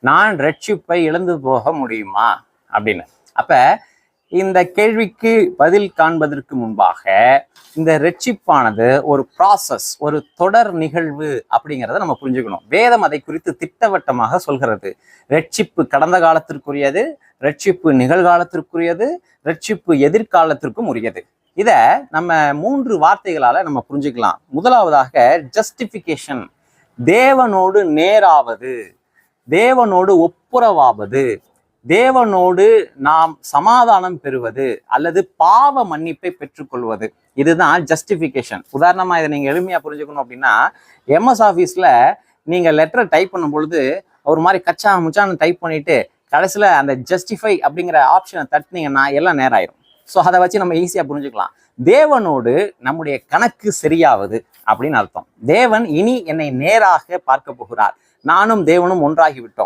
நான் ரட்சிப்பை இழந்து போக முடியுமா அப்படின்னு. அப்ப இந்த கேள்விக்கு பதில் காண்பதற்கு முன்பாக இந்த ரட்சிப்பானது ஒரு ப்ராசஸ், ஒரு தொடர் நிகழ்வு அப்படிங்கிறத நம்ம புரிஞ்சுக்கணும். வேதம் அதை குறித்து திட்டவட்டமாக சொல்கிறது. ரட்சிப்பு கடந்த காலத்திற்குரியது, ரட்சிப்பு நிகழ்காலத்திற்குரியது, ரட்சிப்பு எதிர்காலத்திற்கும் உரியது. இத நம்ம 3 வார்த்தைகளால நம்ம புரிஞ்சுக்கலாம். முதலாவதாக ஜஸ்டிஃபிகேஷன், தேவனோடு நேராவது, தேவனோடு ஒப்புரவாவது, தேவனோடு நாம் சமாதானம் பெறுவது அல்லது பாவ மன்னிப்பை பெற்றுக்கொள்வது. இதுதான் ஜஸ்டிஃபிகேஷன். உதாரணமா இதை நீங்க எளிமையா புரிஞ்சுக்கணும் அப்படின்னா, எம்எஸ் ஆஃபீஸ்ல நீங்க லெட்டர் டைப் பண்ணும் பொழுது ஒரு மாதிரி கச்சா முச்சான்னு டைப் பண்ணிட்டு கடைசியில அந்த ஜஸ்டிஃபை அப்படிங்கிற ஆப்ஷனை தட்டினீங்கன்னா எல்லாம் நேரம் ஆயிரும். ஸோ அதை வச்சு நம்ம ஈஸியா புரிஞ்சுக்கலாம். தேவனோடு நம்முடைய கணக்கு சரியாவது அப்படின்னு அர்த்தம். தேவன் இனி என்னை நேராக பார்க்க போகிறார், நானும் தேவனும் ஒன்றாகி விட்டோம்.